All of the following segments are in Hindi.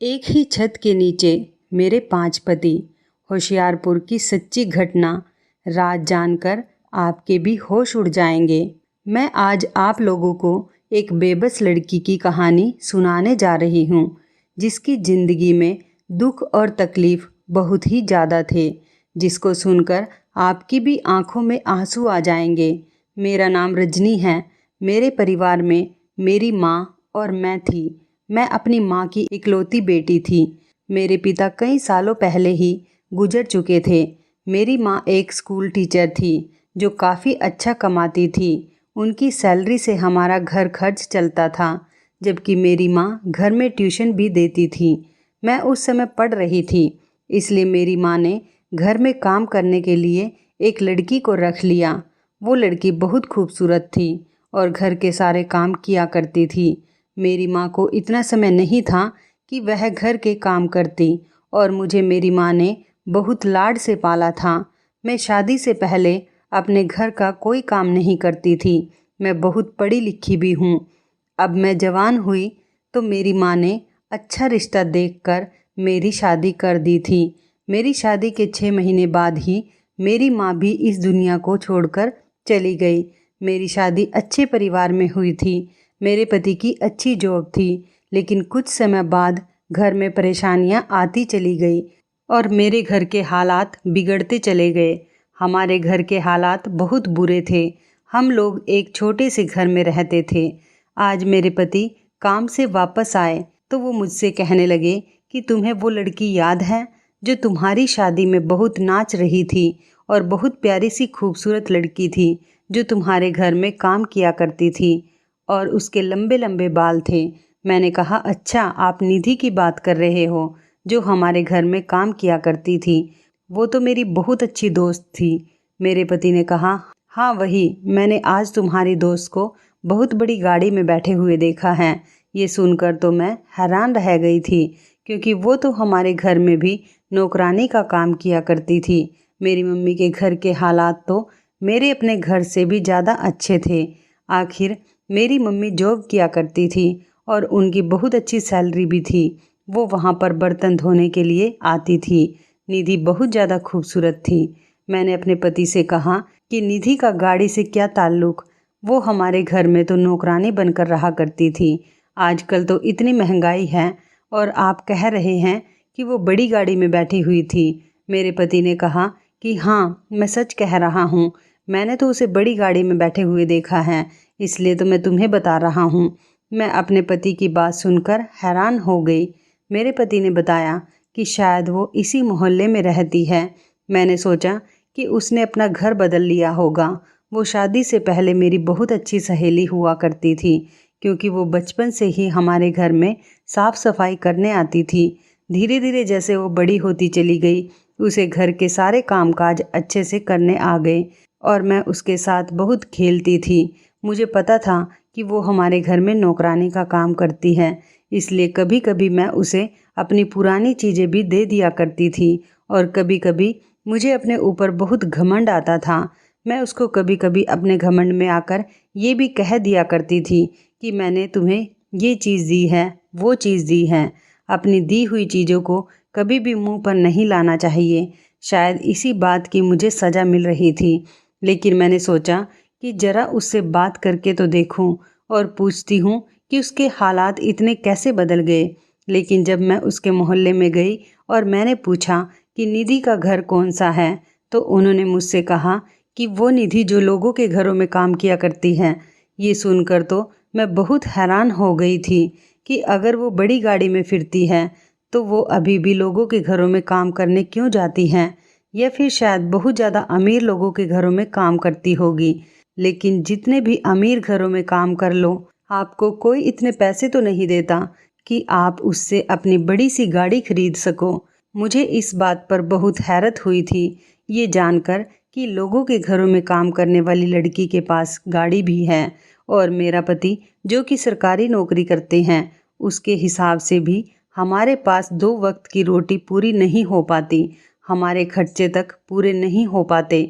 एक ही छत के नीचे मेरे 5 पति। होशियारपुर की सच्ची घटना। राज जानकर आपके भी होश उड़ जाएंगे। मैं आज आप लोगों को एक बेबस लड़की की कहानी सुनाने जा रही हूँ, जिसकी ज़िंदगी में दुख और तकलीफ़ बहुत ही ज़्यादा थे, जिसको सुनकर आपकी भी आंखों में आंसू आ जाएंगे। मेरा नाम रजनी है। मेरे परिवार में मेरी माँ और मैं थी। मैं अपनी माँ की इकलौती बेटी थी। मेरे पिता कई सालों पहले ही गुजर चुके थे। मेरी माँ एक स्कूल टीचर थी जो काफ़ी अच्छा कमाती थी। उनकी सैलरी से हमारा घर खर्च चलता था, जबकि मेरी माँ घर में ट्यूशन भी देती थी। मैं उस समय पढ़ रही थी, इसलिए मेरी माँ ने घर में काम करने के लिए एक लड़की को रख लिया। वो लड़की बहुत खूबसूरत थी और घर के सारे काम किया करती थी। मेरी माँ को इतना समय नहीं था कि वह घर के काम करती, और मुझे मेरी माँ ने बहुत लाड से पाला था। मैं शादी से पहले अपने घर का कोई काम नहीं करती थी। मैं बहुत पढ़ी लिखी भी हूँ। अब मैं जवान हुई तो मेरी माँ ने अच्छा रिश्ता देखकर मेरी शादी कर दी थी। मेरी शादी के 6 महीने बाद ही मेरी माँ भी इस दुनिया को छोड़कर चली गई। मेरी शादी अच्छे परिवार में हुई थी। मेरे पति की अच्छी जॉब थी, लेकिन कुछ समय बाद घर में परेशानियां आती चली गई और मेरे घर के हालात बिगड़ते चले गए। हमारे घर के हालात बहुत बुरे थे। हम लोग एक छोटे से घर में रहते थे। आज मेरे पति काम से वापस आए तो वो मुझसे कहने लगे कि तुम्हें वो लड़की याद है जो तुम्हारी शादी में बहुत नाच रही थी, और बहुत प्यारी सी खूबसूरत लड़की थी जो तुम्हारे घर में काम किया करती थी और उसके लंबे लंबे बाल थे। मैंने कहा, अच्छा, आप निधि की बात कर रहे हो जो हमारे घर में काम किया करती थी। वो तो मेरी बहुत अच्छी दोस्त थी। मेरे पति ने कहा, हाँ वही। मैंने आज तुम्हारी दोस्त को बहुत बड़ी गाड़ी में बैठे हुए देखा है। ये सुनकर तो मैं हैरान रह गई थी, क्योंकि वो तो हमारे घर में भी नौकरानी का काम किया करती थी। मेरी मम्मी के घर के हालात तो मेरे अपने घर से भी ज़्यादा अच्छे थे। आखिर मेरी मम्मी जॉब किया करती थी और उनकी बहुत अच्छी सैलरी भी थी। वो वहाँ पर बर्तन धोने के लिए आती थी। निधि बहुत ज़्यादा खूबसूरत थी। मैंने अपने पति से कहा कि निधि का गाड़ी से क्या ताल्लुक़, वो हमारे घर में तो नौकरानी बनकर रहा करती थी। आजकल तो इतनी महंगाई है और आप कह रहे हैं कि वो बड़ी गाड़ी में बैठी हुई थी। मेरे पति ने कहा कि हाँ, मैं सच कह रहा हूँ। मैंने तो उसे बड़ी गाड़ी में बैठे हुए देखा है, इसलिए तो मैं तुम्हें बता रहा हूँ। मैं अपने पति की बात सुनकर हैरान हो गई। मेरे पति ने बताया कि शायद वो इसी मोहल्ले में रहती है। मैंने सोचा कि उसने अपना घर बदल लिया होगा। वो शादी से पहले मेरी बहुत अच्छी सहेली हुआ करती थी, क्योंकि वो बचपन से ही हमारे घर में साफ़ सफाई करने आती थी। धीरे धीरे जैसे वो बड़ी होती चली गई, उसे घर के सारे कामकाज अच्छे से करने आ गए और मैं उसके साथ बहुत खेलती थी। मुझे पता था कि वो हमारे घर में नौकरानी का काम करती है, इसलिए कभी कभी मैं उसे अपनी पुरानी चीज़ें भी दे दिया करती थी, और कभी कभी मुझे अपने ऊपर बहुत घमंड आता था। मैं उसको कभी कभी अपने घमंड में आकर ये भी कह दिया करती थी कि मैंने तुम्हें ये चीज़ दी है, वो चीज़ दी है। अपनी दी हुई चीज़ों को कभी भी मुंह पर नहीं लाना चाहिए। शायद इसी बात की मुझे सज़ा मिल रही थी, लेकिन मैंने सोचा कि ज़रा उससे बात करके तो देखूं और पूछती हूँ कि उसके हालात इतने कैसे बदल गए। लेकिन जब मैं उसके मोहल्ले में गई और मैंने पूछा कि निधि का घर कौन सा है, तो उन्होंने मुझसे कहा कि वो निधि जो लोगों के घरों में काम किया करती है। ये सुनकर तो मैं बहुत हैरान हो गई थी कि अगर वो बड़ी गाड़ी में फिरती है तो वो अभी भी लोगों के घरों में काम करने क्यों जाती हैं, या फिर शायद बहुत ज़्यादा अमीर लोगों के घरों में काम करती होगी। लेकिन जितने भी अमीर घरों में काम कर लो, आपको कोई इतने पैसे तो नहीं देता कि आप उससे अपनी बड़ी सी गाड़ी खरीद सको। मुझे इस बात पर बहुत हैरत हुई थी, ये जानकर कि लोगों के घरों में काम करने वाली लड़की के पास गाड़ी भी है, और मेरा पति जो कि सरकारी नौकरी करते हैं, उसके हिसाब से भी हमारे पास 2 वक्त की रोटी पूरी नहीं हो पाती। हमारे खर्चे तक पूरे नहीं हो पाते,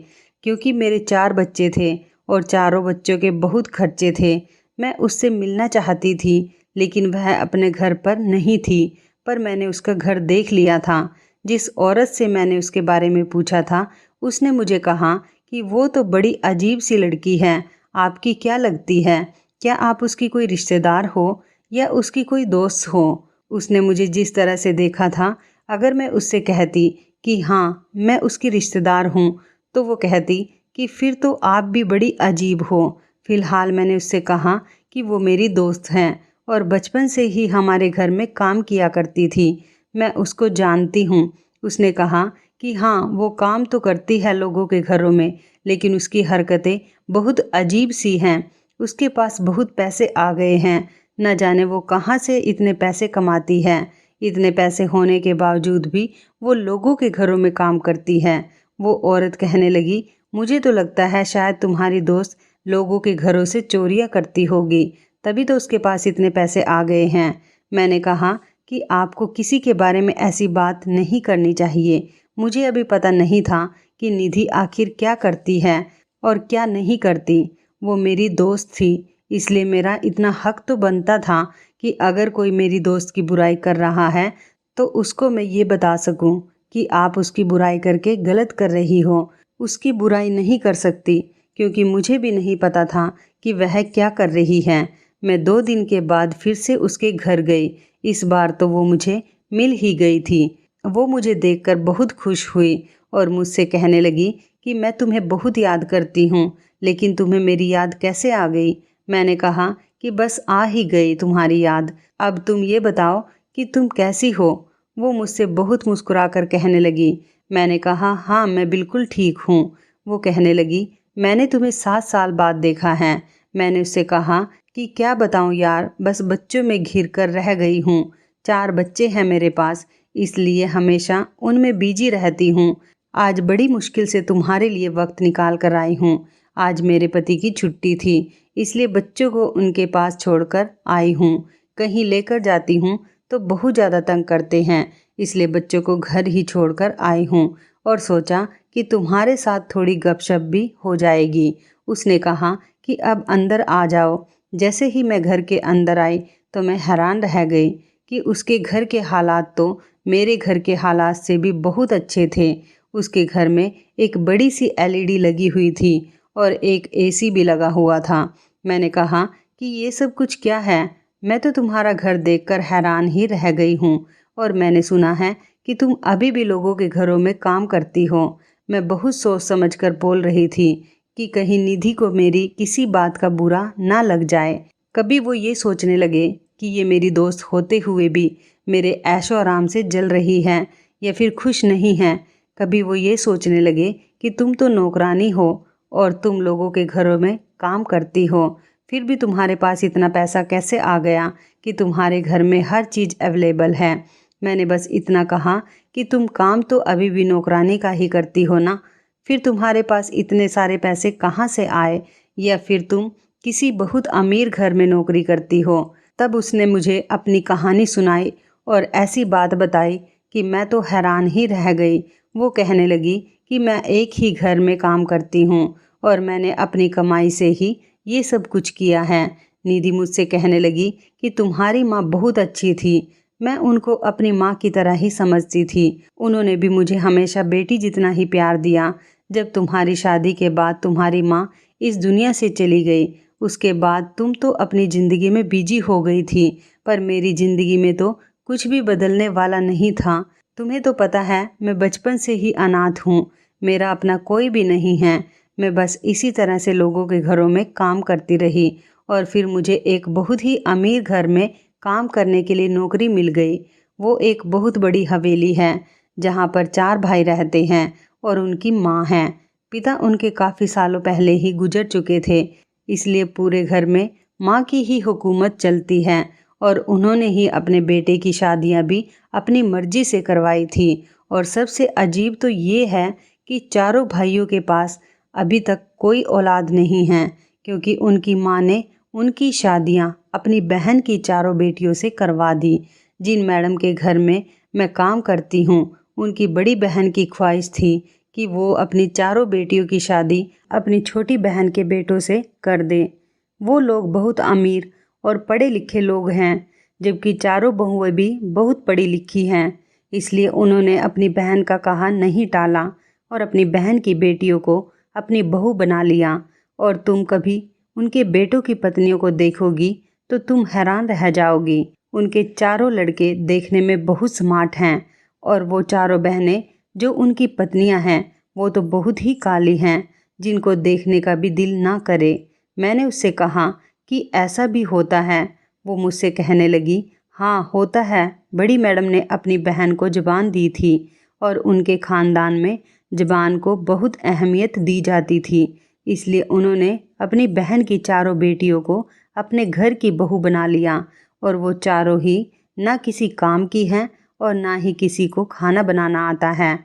क्योंकि मेरे 4 बच्चे थे और चारों बच्चों के बहुत खर्चे थे। मैं उससे मिलना चाहती थी, लेकिन वह अपने घर पर नहीं थी। पर मैंने उसका घर देख लिया था। जिस औरत से मैंने उसके बारे में पूछा था, उसने मुझे कहा कि वो तो बड़ी अजीब सी लड़की है। आपकी क्या लगती है? क्या आप उसकी कोई रिश्तेदार हो या उसकी कोई दोस्त हो? उसने मुझे जिस तरह से देखा था, अगर मैं उससे कहती कि हाँ मैं उसकी रिश्तेदार हूँ, तो वो कहती कि फिर तो आप भी बड़ी अजीब हो। फ़िलहाल मैंने उससे कहा कि वो मेरी दोस्त हैं और बचपन से ही हमारे घर में काम किया करती थी, मैं उसको जानती हूँ। उसने कहा कि हाँ वो काम तो करती है लोगों के घरों में, लेकिन उसकी हरकतें बहुत अजीब सी हैं। उसके पास बहुत पैसे आ गए हैं, न जाने वो कहाँ से इतने पैसे कमाती है। इतने पैसे होने के बावजूद भी वो लोगों के घरों में काम करती है। वो औरत कहने लगी, मुझे तो लगता है शायद तुम्हारी दोस्त लोगों के घरों से चोरियां करती होगी, तभी तो उसके पास इतने पैसे आ गए हैं। मैंने कहा कि आपको किसी के बारे में ऐसी बात नहीं करनी चाहिए। मुझे अभी पता नहीं था कि निधि आखिर क्या करती है और क्या नहीं करती। वो मेरी दोस्त थी, इसलिए मेरा इतना हक तो बनता था कि अगर कोई मेरी दोस्त की बुराई कर रहा है तो उसको मैं ये बता सकूं कि आप उसकी बुराई करके गलत कर रही हो। उसकी बुराई नहीं कर सकती क्योंकि मुझे भी नहीं पता था कि वह क्या कर रही है। मैं 2 दिन के बाद फिर से उसके घर गई। इस बार तो वो मुझे मिल ही गई थी। वो मुझे देखकर बहुत खुश हुई और मुझसे कहने लगी कि मैं तुम्हें बहुत याद करती हूँ, लेकिन तुम्हें मेरी याद कैसे आ गई? मैंने कहा कि बस आ ही गई तुम्हारी याद। अब तुम ये बताओ कि तुम कैसी हो? वो मुझसे बहुत मुस्कुराकर कहने लगी। मैंने कहा हाँ मैं बिल्कुल ठीक हूँ। वो कहने लगी, मैंने तुम्हें 7 साल बाद देखा है। मैंने उससे कहा कि क्या बताऊँ यार, बस बच्चों में घिर कर रह गई हूँ। 4 बच्चे हैं मेरे पास, इसलिए हमेशा उनमें बिजी रहती हूँ। आज बड़ी मुश्किल से तुम्हारे लिए वक्त निकाल कर आई हूँ। आज मेरे पति की छुट्टी थी, इसलिए बच्चों को उनके पास छोड़कर आई हूँ। कहीं लेकर जाती हूँ तो बहुत ज़्यादा तंग करते हैं, इसलिए बच्चों को घर ही छोड़कर आई हूँ और सोचा कि तुम्हारे साथ थोड़ी गपशप भी हो जाएगी। उसने कहा कि अब अंदर आ जाओ। जैसे ही मैं घर के अंदर आई तो मैं हैरान रह गई कि उसके घर के हालात तो मेरे घर के हालात से भी बहुत अच्छे थे। उसके घर में एक बड़ी सी एलईडी लगी हुई थी और एक एसी भी लगा हुआ था। मैंने कहा कि ये सब कुछ क्या है? मैं तो तुम्हारा घर देखकर हैरान ही रह गई हूँ और मैंने सुना है कि तुम अभी भी लोगों के घरों में काम करती हो। मैं बहुत सोच समझकर बोल रही थी कि कहीं निधि को मेरी किसी बात का बुरा ना लग जाए। कभी वो ये सोचने लगे कि ये मेरी दोस्त होते हुए भी मेरे ऐशो आराम से जल रही है या फिर खुश नहीं है। कभी वो ये सोचने लगे कि तुम तो नौकरानी हो और तुम लोगों के घरों में काम करती हो, फिर भी तुम्हारे पास इतना पैसा कैसे आ गया कि तुम्हारे घर में हर चीज़ अवेलेबल है। मैंने बस इतना कहा कि तुम काम तो अभी भी नौकरानी का ही करती हो ना, फिर तुम्हारे पास इतने सारे पैसे कहाँ से आए? या फिर तुम किसी बहुत अमीर घर में नौकरी करती हो? तब उसने मुझे अपनी कहानी सुनाई और ऐसी बात बताई कि मैं तो हैरान ही रह गई। वो कहने लगी कि मैं एक ही घर में काम करती हूँ और मैंने अपनी कमाई से ही ये सब कुछ किया है। निधि मुझसे कहने लगी कि तुम्हारी माँ बहुत अच्छी थी। मैं उनको अपनी माँ की तरह ही समझती थी। उन्होंने भी मुझे हमेशा बेटी जितना ही प्यार दिया। जब तुम्हारी शादी के बाद तुम्हारी माँ इस दुनिया से चली गई, उसके बाद तुम तो अपनी ज़िंदगी में बिजी हो गई थी, पर मेरी ज़िंदगी में तो कुछ भी बदलने वाला नहीं था। तुम्हें तो पता है मैं बचपन से ही अनाथ हूँ, मेरा अपना कोई भी नहीं है। मैं बस इसी तरह से लोगों के घरों में काम करती रही और फिर मुझे एक बहुत ही अमीर घर में काम करने के लिए नौकरी मिल गई। वो एक बहुत बड़ी हवेली है जहाँ पर 4 भाई रहते हैं और उनकी माँ है। पिता उनके काफ़ी सालों पहले ही गुजर चुके थे, इसलिए पूरे घर में माँ की ही हुकूमत चलती है और उन्होंने ही अपने बेटे की शादियाँ भी अपनी मर्जी से करवाई थी। और सबसे अजीब तो ये है कि चारों भाइयों के पास अभी तक कोई औलाद नहीं है, क्योंकि उनकी माँ ने उनकी शादियाँ अपनी बहन की चारों बेटियों से करवा दी। जिन मैडम के घर में मैं काम करती हूँ, उनकी बड़ी बहन की ख्वाहिश थी कि वो अपनी चारों बेटियों की शादी अपनी छोटी बहन के बेटों से कर दें। वो लोग बहुत अमीर और पढ़े लिखे लोग हैं, जबकि चारों बहुएं भी बहुत पढ़ी लिखी हैं। इसलिए उन्होंने अपनी बहन का कहा नहीं टाला और अपनी बहन की बेटियों को अपनी बहू बना लिया। और तुम कभी उनके बेटों की पत्नियों को देखोगी तो तुम हैरान रह जाओगी। उनके चारों लड़के देखने में बहुत स्मार्ट हैं और वो चारों बहनें जो उनकी पत्नियां हैं वो तो बहुत ही काली हैं, जिनको देखने का भी दिल ना करे। मैंने उससे कहा कि ऐसा भी होता है। वो मुझसे कहने लगी, हाँ होता है। बड़ी मैडम ने अपनी बहन को ज़बान दी थी और उनके ख़ानदान में ज़बान को बहुत अहमियत दी जाती थी। इसलिए उन्होंने अपनी बहन की चारों बेटियों को अपने घर की बहू बना लिया और वो चारों ही ना किसी काम की हैं और ना ही किसी को खाना बनाना आता है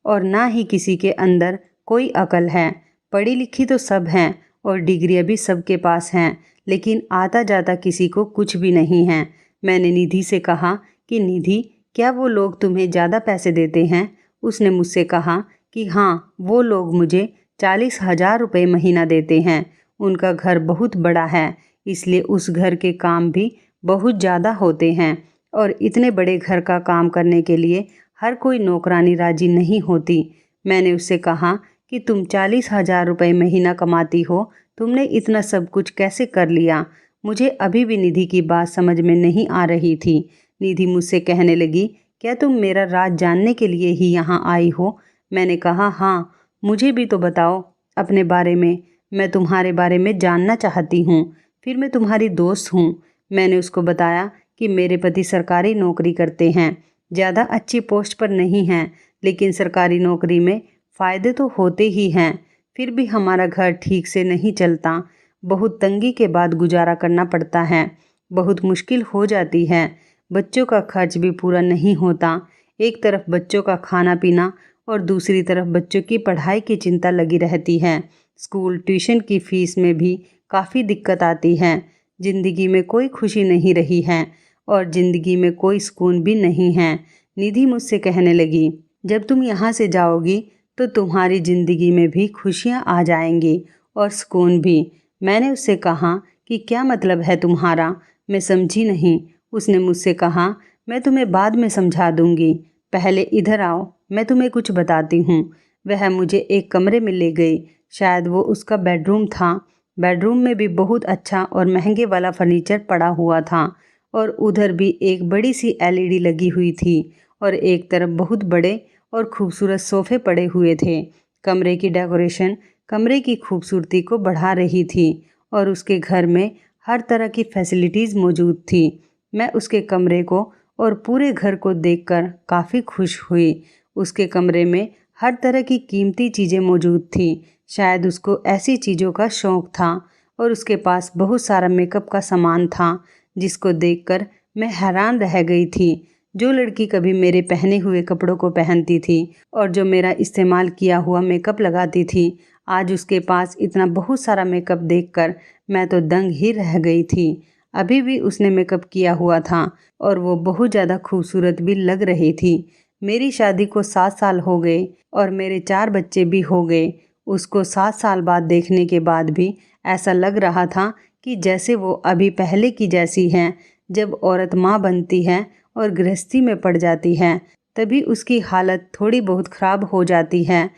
और ना ही किसी के अंदर कोई अकल है। पढ़ी लिखी तो सब हैं और डिग्रियां भी सबके पास हैं, लेकिन आता जाता किसी को कुछ भी नहीं है। मैंने निधि से कहा कि निधि, क्या वो लोग तुम्हें ज़्यादा पैसे देते हैं? उसने मुझसे कहा कि हाँ, वो लोग मुझे 40,000 रुपये महीना देते हैं। उनका घर बहुत बड़ा है, इसलिए उस घर के काम भी बहुत ज़्यादा होते हैं और इतने बड़े घर का काम करने के लिए हर कोई नौकरानी राजी नहीं होती। मैंने उससे कहा कि तुम 40,000 रुपये महीना कमाती हो, तुमने इतना सब कुछ कैसे कर लिया? मुझे अभी भी निधि की बात समझ में नहीं आ रही थी। निधि मुझसे कहने लगी, क्या तुम मेरा राज जानने के लिए ही यहाँ आई हो? मैंने कहा, हाँ, मुझे भी तो बताओ अपने बारे में। मैं तुम्हारे बारे में जानना चाहती हूँ, फिर मैं तुम्हारी दोस्त हूँ। मैंने उसको बताया कि मेरे पति सरकारी नौकरी करते हैं, ज़्यादा अच्छी पोस्ट पर नहीं हैं, लेकिन सरकारी नौकरी में फ़ायदे तो होते ही हैं। फिर भी हमारा घर ठीक से नहीं चलता, बहुत तंगी के बाद गुजारा करना पड़ता है, बहुत मुश्किल हो जाती है। बच्चों का खर्च भी पूरा नहीं होता। एक तरफ बच्चों का खाना पीना और दूसरी तरफ बच्चों की पढ़ाई की चिंता लगी रहती है। स्कूल ट्यूशन की फ़ीस में भी काफ़ी दिक्कत आती है। ज़िंदगी में कोई खुशी नहीं रही है और ज़िंदगी में कोई सुकून भी नहीं है। निधि मुझसे कहने लगी, जब तुम यहाँ से जाओगी तो तुम्हारी ज़िंदगी में भी खुशियाँ आ जाएंगी और सुकून भी। मैंने उससे कहा कि क्या मतलब है तुम्हारा? मैं समझी नहीं। उसने मुझसे कहा, मैं तुम्हें बाद में समझा दूंगी, पहले इधर आओ, मैं तुम्हें कुछ बताती हूँ। वह मुझे एक कमरे में ले गई, शायद वो उसका बेडरूम था। बेडरूम में भी बहुत अच्छा और महंगे वाला फर्नीचर पड़ा हुआ था और उधर भी एक बड़ी सी एलईडी लगी हुई थी और एक तरफ बहुत बड़े और खूबसूरत सोफ़े पड़े हुए थे। कमरे की डेकोरेशन कमरे की खूबसूरती को बढ़ा रही थी और उसके घर में हर तरह की फैसिलिटीज़ मौजूद थी। मैं उसके कमरे को और पूरे घर को देखकर काफ़ी खुश हुई। उसके कमरे में हर तरह की कीमती चीज़ें मौजूद थी। शायद उसको ऐसी चीज़ों का शौक़ था और उसके पास बहुत सारा मेकअप का सामान था, जिसको देखकर मैं हैरान रह गई थी। जो लड़की कभी मेरे पहने हुए कपड़ों को पहनती थी और जो मेरा इस्तेमाल किया हुआ मेकअप लगाती थी, आज उसके पास इतना बहुत सारा मेकअप देखकर मैं तो दंग ही रह गई थी। अभी भी उसने मेकअप किया हुआ था और वो बहुत ज़्यादा खूबसूरत भी लग रही थी। मेरी शादी को 7 साल हो गए और मेरे 4 बच्चे भी हो गए। उसको 7 साल बाद देखने के बाद भी ऐसा लग रहा था कि जैसे वो अभी पहले की जैसी हैं। जब औरत माँ बनती है और गृहस्थी में पड़ जाती है, तभी उसकी हालत थोड़ी बहुत ख़राब हो जाती है,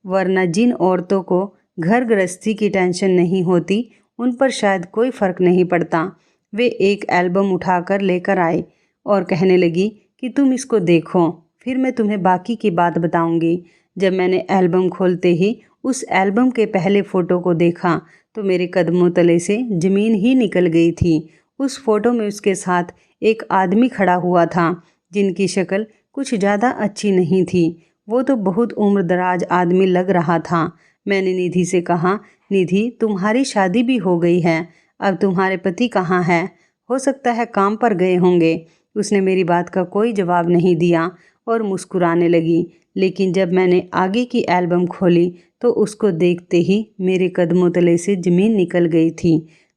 वरना जिन औरतों को घर गृहस्थी की टेंशन नहीं होती, उन पर शायद कोई फ़र्क नहीं पड़ता। वे एक एल्बम उठाकर लेकर आए और कहने लगी कि तुम इसको देखो, फिर मैं तुम्हें बाकी की बात बताऊंगी। जब मैंने एल्बम खोलते ही उस एल्बम के पहले फ़ोटो को देखा तो मेरे कदमों तले से ज़मीन ही निकल गई थी। उस फ़ोटो में उसके साथ एक आदमी खड़ा हुआ था, जिनकी शक्ल कुछ ज़्यादा अच्छी नहीं थी। वो तो बहुत उम्रदराज आदमी लग रहा था। मैंने निधि से कहा, निधि, तुम्हारी शादी भी हो गई है, अब तुम्हारे पति कहाँ हैं? हो सकता है काम पर गए होंगे। उसने मेरी बात का कोई जवाब नहीं दिया और मुस्कुराने लगी। लेकिन जब मैंने आगे की एल्बम खोली तो उसको देखते ही मेरे कदमों तले से ज़मीन निकल गई थी।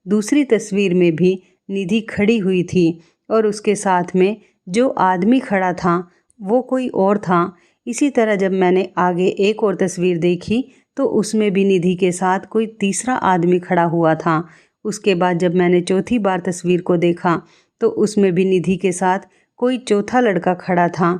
दूसरी तस्वीर में भी निधि खड़ी हुई थी और उसके साथ में जो आदमी खड़ा था वो कोई और था। इसी तरह जब मैंने आगे एक और तस्वीर देखी तो उसमें भी निधि के साथ कोई तीसरा आदमी खड़ा हुआ था। उसके बाद जब मैंने चौथी बार तस्वीर को देखा तो उसमें भी निधि के साथ कोई चौथा लड़का खड़ा था।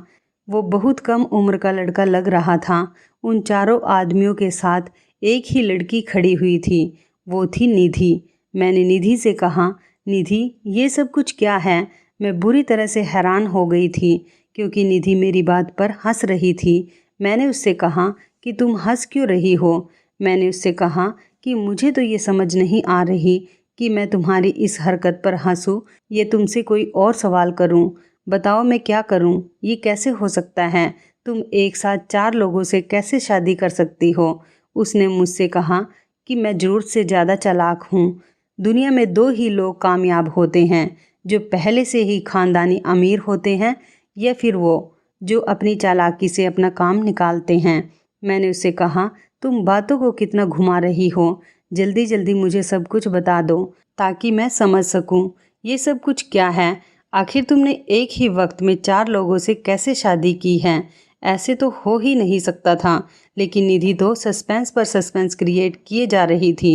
वो बहुत कम उम्र का लड़का लग रहा था। उन चारों आदमियों के साथ एक ही लड़की खड़ी हुई थी, वो थी निधि। मैंने निधि से कहा, निधि ये सब कुछ क्या है? मैं बुरी तरह से हैरान हो गई थी क्योंकि निधि मेरी बात पर हंस रही थी। मैंने उससे कहा कि तुम हंस क्यों रही हो? मैंने उससे कहा कि मुझे तो ये समझ नहीं आ रही कि मैं तुम्हारी इस हरकत पर हंसूं या तुमसे कोई और सवाल करूं। बताओ मैं क्या करूं? ये कैसे हो सकता है? तुम एक साथ 4 लोगों से कैसे शादी कर सकती हो? उसने मुझसे कहा कि मैं ज़रूरत से ज़्यादा चालाक हूँ। दुनिया में 2 ही लोग कामयाब होते हैं, जो पहले से ही ख़ानदानी अमीर होते हैं या फिर वो जो अपनी चालाकी से अपना काम निकालते हैं। मैंने उससे कहा, तुम बातों को कितना घुमा रही हो? जल्दी जल्दी मुझे सब कुछ बता दो ताकि मैं समझ सकूं। ये सब कुछ क्या है? आखिर तुमने एक ही वक्त में 4 लोगों से कैसे शादी की है? ऐसे तो हो ही नहीं सकता था। लेकिन निधि तो सस्पेंस पर सस्पेंस क्रिएट किए जा रही थी।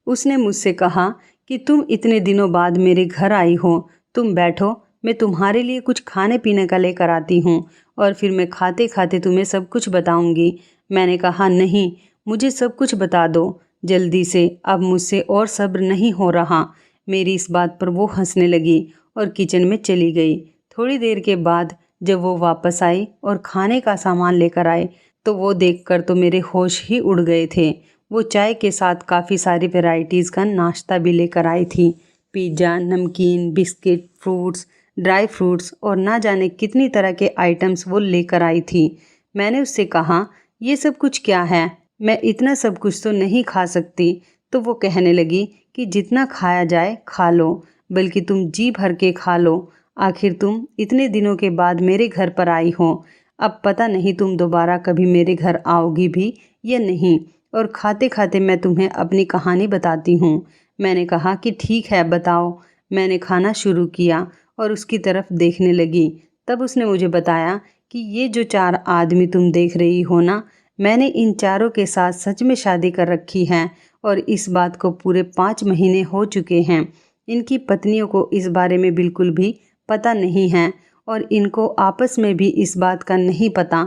उसने मुझसे कहा कि तुम इतने दिनों बाद मेरे घर आई हो, तुम बैठो, मैं तुम्हारे लिए कुछ खाने पीने का लेकर आती हूँ और फिर मैं खाते खाते तुम्हें सब कुछ बताऊंगी। मैंने कहा, नहीं, मुझे सब कुछ बता दो जल्दी से, अब मुझसे और सब्र नहीं हो रहा। मेरी इस बात पर वो हंसने लगी और किचन में चली गई। थोड़ी देर के बाद जब वो वापस आई और खाने का सामान लेकर आए तो वो देखकर तो मेरे होश ही उड़ गए थे। वो चाय के साथ काफ़ी सारी वैरायटीज़ का नाश्ता भी लेकर आई थी। पिज़्ज़ा, नमकीन, बिस्किट, फ्रूट्स, ड्राई फ्रूट्स और ना जाने कितनी तरह के आइटम्स वो लेकर आई थी। मैंने उससे कहा, ये सब कुछ क्या है? मैं इतना सब कुछ तो नहीं खा सकती। तो वो कहने लगी कि जितना खाया जाए खा लो, बल्कि तुम जी भर के खा लो। आखिर तुम इतने दिनों के बाद मेरे घर पर आई हो। अब पता नहीं तुम दोबारा कभी मेरे घर आओगी भी या नहीं। और खाते खाते मैं तुम्हें अपनी कहानी बताती हूँ। मैंने कहा कि ठीक है, बताओ। मैंने खाना शुरू किया और उसकी तरफ देखने लगी। तब उसने मुझे बताया कि ये जो 4 आदमी तुम देख रही हो ना, मैंने इन चारों के साथ सच में शादी कर रखी है और इस बात को पूरे 5 महीने हो चुके हैं। इनकी पत्नियों को इस बारे में बिल्कुल भी पता नहीं है और इनको आपस में भी इस बात का नहीं पता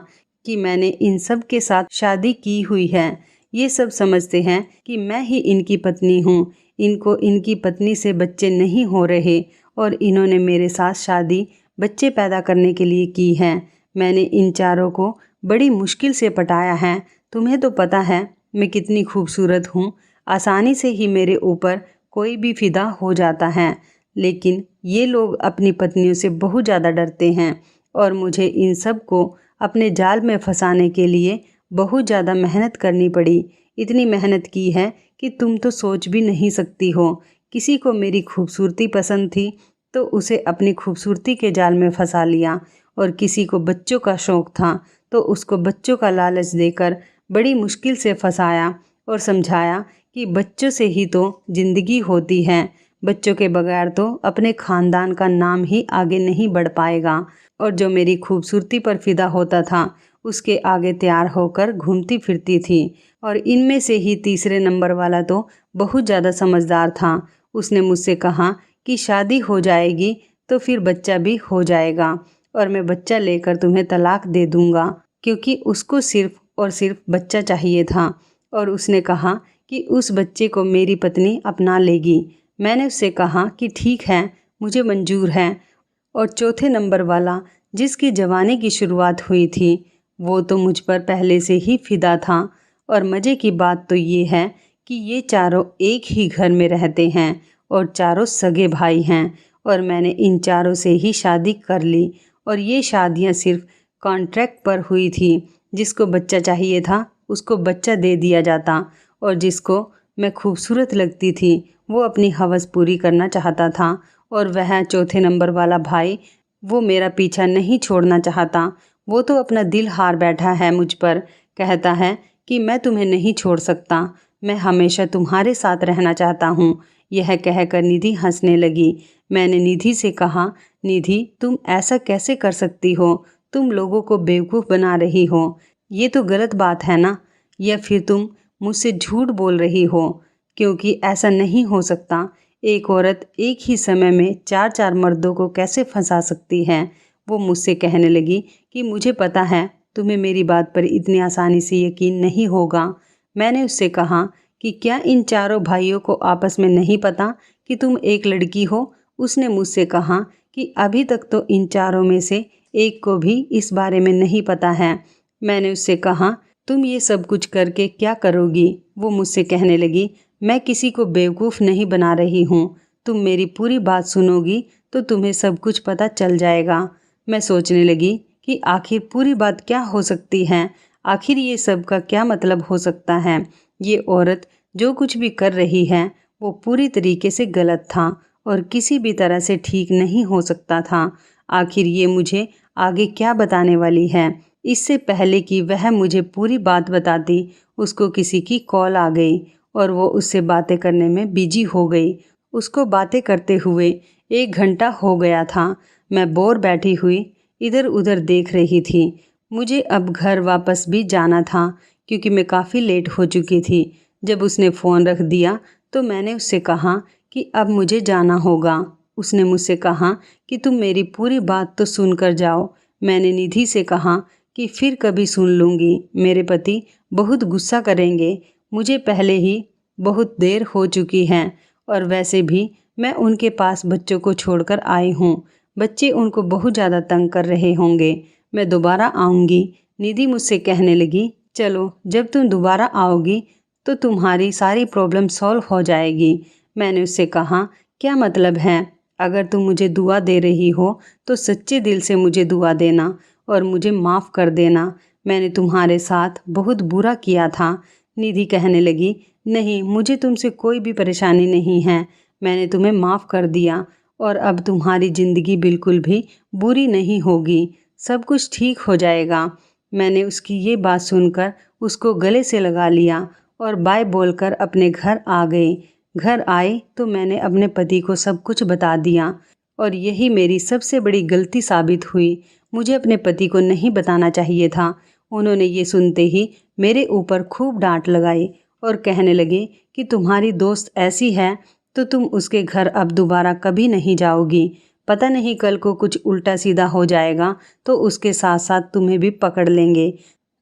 कि मैंने इन सब के साथ शादी की हुई है। ये सब समझते हैं कि मैं ही इनकी पत्नी हूँ। इनको इनकी पत्नी से बच्चे नहीं हो रहे और इन्होंने मेरे साथ शादी बच्चे पैदा करने के लिए की है। मैंने इन चारों को बड़ी मुश्किल से पटाया है। तुम्हें तो पता है मैं कितनी खूबसूरत हूँ। आसानी से ही मेरे ऊपर कोई भी फिदा हो जाता है। लेकिन ये लोग अपनी पत्नियों से बहुत ज़्यादा डरते हैं और मुझे इन सब को अपने जाल में फंसाने के लिए बहुत ज़्यादा मेहनत करनी पड़ी। इतनी मेहनत की है कि तुम तो सोच भी नहीं सकती हो। किसी को मेरी खूबसूरती पसंद थी तो उसे अपनी खूबसूरती के जाल में फंसा लिया और किसी को बच्चों का शौक़ था तो उसको बच्चों का लालच देकर बड़ी मुश्किल से फंसाया और समझाया कि बच्चों से ही तो ज़िंदगी होती है। बच्चों के बगैर तो अपने ख़ानदान का नाम ही आगे नहीं बढ़ पाएगा। और जो मेरी खूबसूरती पर फिदा होता था उसके आगे तैयार होकर घूमती फिरती थी। और इनमें से ही तीसरे नंबर वाला तो बहुत ज़्यादा समझदार था। उसने मुझसे कहा कि शादी हो जाएगी तो फिर बच्चा भी हो जाएगा और मैं बच्चा लेकर तुम्हें तलाक दे दूँगा, क्योंकि उसको सिर्फ़ और सिर्फ बच्चा चाहिए था। और उसने कहा कि उस बच्चे को मेरी पत्नी अपना लेगी। मैंने उससे कहा कि ठीक है, मुझे मंजूर है। और चौथे नंबर वाला जिसकी जवानी की शुरुआत हुई थी वो तो मुझ पर पहले से ही फिदा था। और मज़े की बात तो ये है कि ये चारों एक ही घर में रहते हैं और चारों सगे भाई हैं और मैंने इन चारों से ही शादी कर ली। और ये शादियां सिर्फ कॉन्ट्रैक्ट पर हुई थी। जिसको बच्चा चाहिए था उसको बच्चा दे दिया जाता और जिसको मैं खूबसूरत लगती थी वो अपनी हवस पूरी करना चाहता था। और वह चौथे नंबर वाला भाई, वो मेरा पीछा नहीं छोड़ना चाहता। वो तो अपना दिल हार बैठा है मुझ पर। कहता है कि मैं तुम्हें नहीं छोड़ सकता, मैं हमेशा तुम्हारे साथ रहना चाहता हूँ। यह कहकर निधि हंसने लगी। मैंने निधि से कहा, निधि तुम ऐसा कैसे कर सकती हो? तुम लोगों को बेवकूफ़ बना रही हो। ये तो गलत बात है ना? या फिर तुम मुझसे झूठ बोल रही हो? क्योंकि ऐसा नहीं हो सकता। एक औरत एक ही समय में 4-4 मर्दों को कैसे फंसा सकती है। वो मुझसे कहने लगी कि मुझे पता है तुम्हें मेरी बात पर इतनी आसानी से यकीन नहीं होगा। मैंने उससे कहा कि क्या इन चारों भाइयों को आपस में नहीं पता कि तुम एक लड़की हो। उसने मुझसे कहा कि अभी तक तो इन चारों में से एक को भी इस बारे में नहीं पता है। मैंने उससे कहा तुम ये सब कुछ करके क्या करोगी। वो मुझसे कहने लगी मैं किसी को बेवकूफ़ नहीं बना रही हूँ, तुम मेरी पूरी बात सुनोगी तो तुम्हें सब कुछ पता चल जाएगा। मैं सोचने लगी कि आखिर पूरी बात क्या हो सकती है, आखिर ये सब का क्या मतलब हो सकता है। ये औरत जो कुछ भी कर रही है वो पूरी तरीके से गलत था और किसी भी तरह से ठीक नहीं हो सकता था। आखिर ये मुझे आगे क्या बताने वाली है। इससे पहले कि वह मुझे पूरी बात बताती, उसको किसी की कॉल आ गई और वो उससे बातें करने में बिजी हो गई। उसको बातें करते हुए 1 घंटा हो गया था। मैं बोर बैठी हुई इधर उधर देख रही थी। मुझे अब घर वापस भी जाना था क्योंकि मैं काफ़ी लेट हो चुकी थी। जब उसने फ़ोन रख दिया तो मैंने उससे कहा कि अब मुझे जाना होगा। उसने मुझसे कहा कि तुम मेरी पूरी बात तो सुन कर जाओ। मैंने निधि से कहा कि फिर कभी सुन लूँगी, मेरे पति बहुत गुस्सा करेंगे। मुझे पहले ही बहुत देर हो चुकी है और वैसे भी मैं उनके पास बच्चों को छोड़कर आई हूँ। बच्चे उनको बहुत ज़्यादा तंग कर रहे होंगे। मैं दोबारा आऊँगी। निधि मुझसे कहने लगी चलो जब तुम दोबारा आओगी तो तुम्हारी सारी प्रॉब्लम सॉल्व हो जाएगी। मैंने उससे कहा क्या मतलब है, अगर तुम मुझे दुआ दे रही हो तो सच्चे दिल से मुझे दुआ देना और मुझे माफ़ कर देना। मैंने तुम्हारे साथ बहुत बुरा किया था। निधि कहने लगी नहीं, मुझे तुमसे कोई भी परेशानी नहीं है। मैंने तुम्हें माफ़ कर दिया और अब तुम्हारी ज़िंदगी बिल्कुल भी बुरी नहीं होगी, सब कुछ ठीक हो जाएगा। मैंने उसकी ये बात सुनकर उसको गले से लगा लिया और बाय बोलकर अपने घर आ गई। घर आई तो मैंने अपने पति को सब कुछ बता दिया और यही मेरी सबसे बड़ी गलती साबित हुई। मुझे अपने पति को नहीं बताना चाहिए था। उन्होंने ये सुनते ही मेरे ऊपर खूब डांट लगाई और कहने लगे कि तुम्हारी दोस्त ऐसी है तो तुम उसके घर अब दोबारा कभी नहीं जाओगी। पता नहीं कल को कुछ उल्टा सीधा हो जाएगा तो उसके साथ साथ तुम्हें भी पकड़ लेंगे।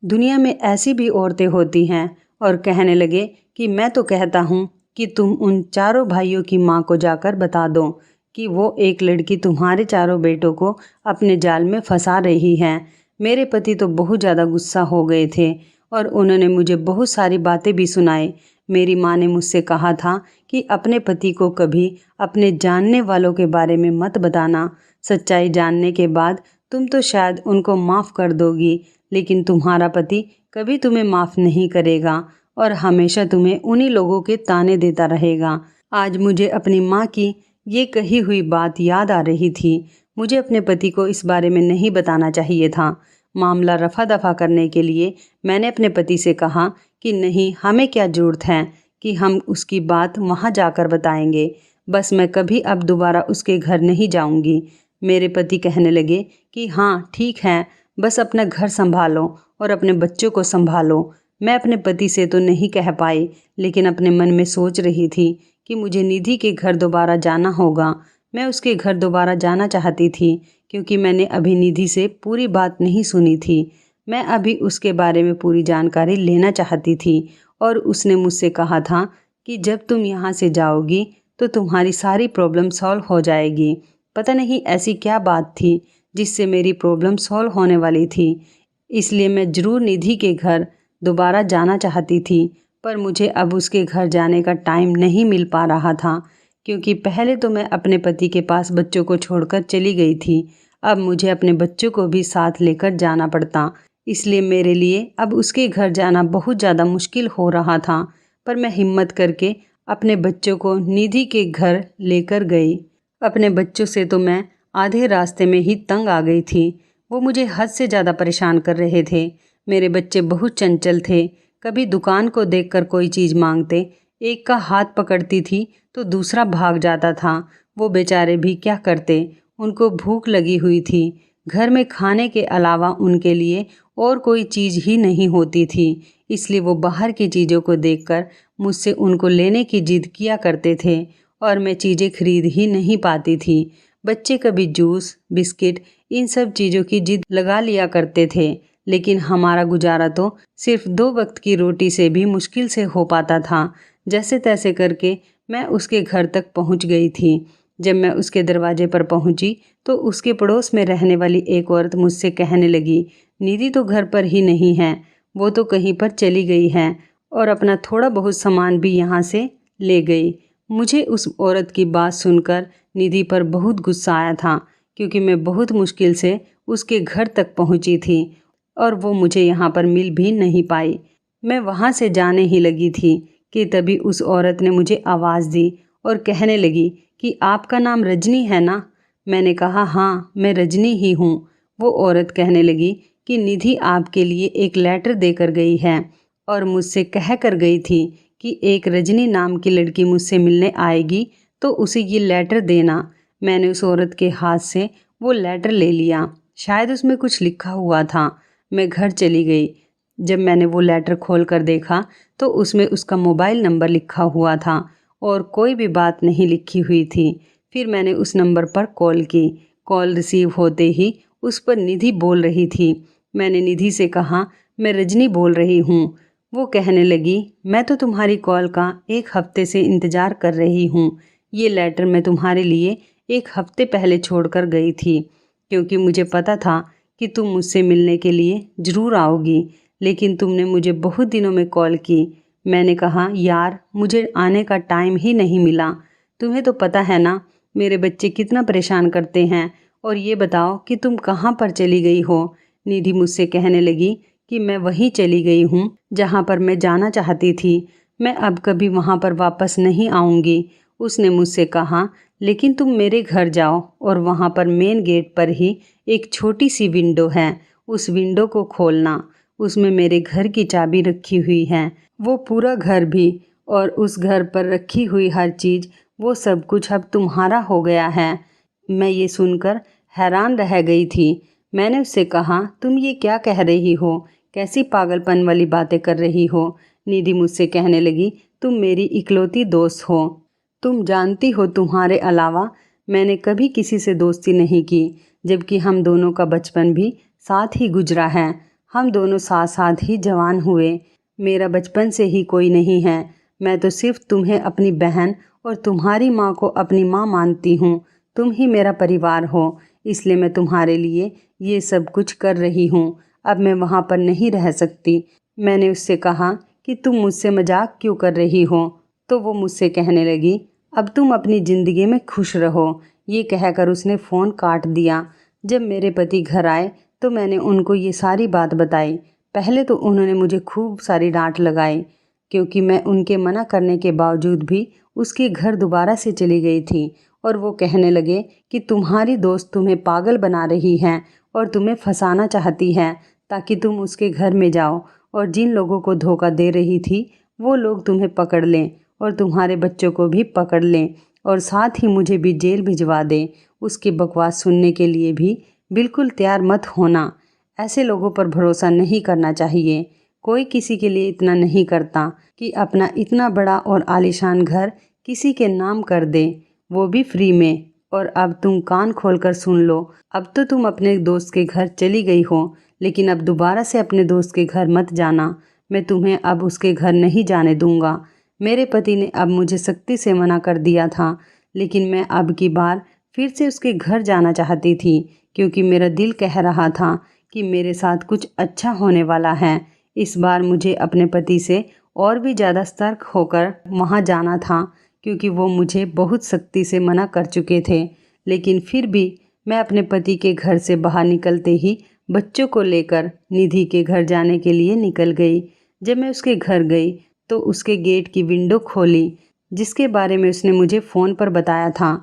दुनिया में ऐसी भी औरतें होती हैं। और कहने लगे कि मैं तो कहता हूँ कि तुम उन चारों भाइयों की माँ को जाकर बता दो कि वो एक लड़की तुम्हारे चारों बेटों को अपने जाल में फंसा रही है। मेरे पति तो बहुत ज़्यादा गुस्सा हो गए थे और उन्होंने मुझे बहुत सारी बातें भी सुनाई। मेरी माँ ने मुझसे कहा था कि अपने पति को कभी अपने जानने वालों के बारे में मत बताना। सच्चाई जानने के बाद तुम तो शायद उनको माफ़ कर दोगी, लेकिन तुम्हारा पति कभी तुम्हें माफ़ नहीं करेगा और हमेशा तुम्हें उन्हीं लोगों के ताने देता रहेगा। आज मुझे अपनी माँ की ये कही हुई बात याद आ रही थी। मुझे अपने पति को इस बारे में नहीं बताना चाहिए था। मामला रफा दफा करने के लिए मैंने अपने पति से कहा कि नहीं, हमें क्या ज़रूरत है कि हम उसकी बात वहाँ जाकर बताएंगे। बस मैं कभी अब दोबारा उसके घर नहीं जाऊँगी। मेरे पति कहने लगे कि हाँ ठीक है, बस अपना घर संभालो और अपने बच्चों को संभालो। मैं अपने पति से तो नहीं कह पाई, लेकिन अपने मन में सोच रही थी कि मुझे निधि के घर दोबारा जाना होगा। मैं उसके घर दोबारा जाना चाहती थी क्योंकि मैंने अभी निधि से पूरी बात नहीं सुनी थी। मैं अभी उसके बारे में पूरी जानकारी लेना चाहती थी और उसने मुझसे कहा था कि जब तुम यहाँ से जाओगी तो तुम्हारी सारी प्रॉब्लम सॉल्व हो जाएगी। पता नहीं ऐसी क्या बात थी जिससे मेरी प्रॉब्लम सॉल्व होने वाली थी। इसलिए मैं ज़रूर निधि के घर दोबारा जाना चाहती थी, पर मुझे अब उसके घर जाने का टाइम नहीं मिल पा रहा था क्योंकि पहले तो मैं अपने पति के पास बच्चों को छोड़कर चली गई थी। अब मुझे अपने बच्चों को भी साथ लेकर जाना पड़ता, इसलिए मेरे लिए अब उसके घर जाना बहुत ज़्यादा मुश्किल हो रहा था। पर मैं हिम्मत करके अपने बच्चों को निधि के घर लेकर गई। अपने बच्चों से तो मैं आधे रास्ते में ही तंग आ गई थी। वो मुझे हद से ज़्यादा परेशान कर रहे थे। मेरे बच्चे बहुत चंचल थे। कभी दुकान को देखकर कोई चीज़ मांगते, एक का हाथ पकड़ती थी तो दूसरा भाग जाता था। वो बेचारे भी क्या करते, उनको भूख लगी हुई थी। घर में खाने के अलावा उनके लिए और कोई चीज़ ही नहीं होती थी, इसलिए वो बाहर की चीज़ों को देखकर मुझसे उनको लेने की जिद किया करते थे और मैं चीज़ें खरीद ही नहीं पाती थी। बच्चे कभी जूस, बिस्किट इन सब चीज़ों की जिद लगा लिया करते थे, लेकिन हमारा गुजारा तो सिर्फ 2 वक्त की रोटी से भी मुश्किल से हो पाता था। जैसे तैसे करके मैं उसके घर तक पहुंच गई थी। जब मैं उसके दरवाजे पर पहुंची तो उसके पड़ोस में रहने वाली एक औरत मुझसे कहने लगी, निधि तो घर पर ही नहीं है, वो तो कहीं पर चली गई है और अपना थोड़ा बहुत सामान भी यहाँ से ले गई। मुझे उस औरत की बात सुनकर निधि पर बहुत गुस्सा आया था, क्योंकि मैं बहुत मुश्किल से उसके घर तक पहुँची थी और वो मुझे यहाँ पर मिल भी नहीं पाई। मैं वहाँ से जाने ही लगी थी कि तभी उस औरत ने मुझे आवाज़ दी और कहने लगी कि आपका नाम रजनी है ना? मैंने कहा हाँ, मैं रजनी ही हूँ। वो औरत कहने लगी कि निधि आपके लिए एक लेटर देकर गई है और मुझसे कह कर गई थी कि एक रजनी नाम की लड़की मुझसे मिलने आएगी तो उसे ये लेटर देना। मैंने उस औरत के हाथ से वो लेटर ले लिया। शायद उसमें कुछ लिखा हुआ था। मैं घर चली गई। जब मैंने वो लेटर खोल कर देखा तो उसमें उसका मोबाइल नंबर लिखा हुआ था और कोई भी बात नहीं लिखी हुई थी। फिर मैंने उस नंबर पर कॉल की। कॉल रिसीव होते ही उस पर निधि बोल रही थी। मैंने निधि से कहा, मैं रजनी बोल रही हूँ। वो कहने लगी, मैं तो तुम्हारी कॉल का 1 हफ्ते से इंतज़ार कर रही हूँ। ये लेटर मैं तुम्हारे लिए 1 हफ्ते पहले छोड़कर गई थी, क्योंकि मुझे पता था कि तुम मुझसे मिलने के लिए ज़रूर आओगी, लेकिन तुमने मुझे बहुत दिनों में कॉल की। मैंने कहा, यार मुझे आने का टाइम ही नहीं मिला। तुम्हें तो पता है ना मेरे बच्चे कितना परेशान करते हैं, और ये बताओ कि तुम कहाँ पर चली गई हो? निधि मुझसे कहने लगी कि मैं वहीं चली गई हूँ जहाँ पर मैं जाना चाहती थी। मैं अब कभी वहाँ पर वापस नहीं आऊँगी। उसने मुझसे कहा, लेकिन तुम मेरे घर जाओ और वहाँ पर मेन गेट पर ही एक छोटी सी विंडो है, उस विंडो को खोलना। उसमें मेरे घर की चाबी रखी हुई है। वो पूरा घर भी और उस घर पर रखी हुई हर चीज़, वो सब कुछ अब तुम्हारा हो गया है। मैं ये सुनकर हैरान रह गई थी। मैंने उससे कहा, तुम ये क्या कह रही हो? कैसी पागलपन वाली बातें कर रही हो? निधि मुझसे कहने लगी, तुम मेरी इकलौती दोस्त हो। तुम जानती हो तुम्हारे अलावा मैंने कभी किसी से दोस्ती नहीं की, जबकि हम दोनों का बचपन भी साथ ही गुजरा है। हम दोनों साथ साथ ही जवान हुए। मेरा बचपन से ही कोई नहीं है। मैं तो सिर्फ तुम्हें अपनी बहन और तुम्हारी माँ को अपनी माँ मानती हूँ। तुम ही मेरा परिवार हो, इसलिए मैं तुम्हारे लिए ये सब कुछ कर रही हूँ। अब मैं वहाँ पर नहीं रह सकती। मैंने उससे कहा कि तुम मुझसे मजाक क्यों कर रही हो? तो वो मुझसे कहने लगी, अब तुम अपनी ज़िंदगी में खुश रहो। ये कहकर उसने फ़ोन काट दिया। जब मेरे पति घर आए तो मैंने उनको ये सारी बात बताई। पहले तो उन्होंने मुझे खूब सारी डांट लगाई, क्योंकि मैं उनके मना करने के बावजूद भी उसके घर दोबारा से चली गई थी। और वो कहने लगे कि तुम्हारी दोस्त तुम्हें पागल बना रही है और तुम्हें फंसाना चाहती है ताकि तुम उसके घर में जाओ, और जिन लोगों को धोखा दे रही थी वो लोग तुम्हें पकड़ लें और तुम्हारे बच्चों को भी पकड़ लें और साथ ही मुझे भी जेल भिजवा दें। उसकी बकवास सुनने के लिए भी बिल्कुल तैयार मत होना। ऐसे लोगों पर भरोसा नहीं करना चाहिए। कोई किसी के लिए इतना नहीं करता कि अपना इतना बड़ा और आलीशान घर किसी के नाम कर दे, वो भी फ्री में। और अब तुम कान खोलकर सुन लो, अब तो तुम अपने दोस्त के घर चली गई हो, लेकिन अब दोबारा से अपने दोस्त के घर मत जाना। मैं तुम्हें अब उसके घर नहीं जाने दूंगा। मेरे पति ने अब मुझे सख्ती से मना कर दिया था, लेकिन मैं अब की बार फिर से उसके घर जाना चाहती थी, क्योंकि मेरा दिल कह रहा था कि मेरे साथ कुछ अच्छा होने वाला है। इस बार मुझे अपने पति से और भी ज़्यादा सतर्क होकर वहाँ जाना था, क्योंकि वो मुझे बहुत सख्ती से मना कर चुके थे। लेकिन फिर भी मैं अपने पति के घर से बाहर निकलते ही बच्चों को लेकर निधि के घर जाने के लिए निकल गई। जब मैं उसके घर गई तो उसके गेट की विंडो खोली, जिसके बारे में उसने मुझे फ़ोन पर बताया था।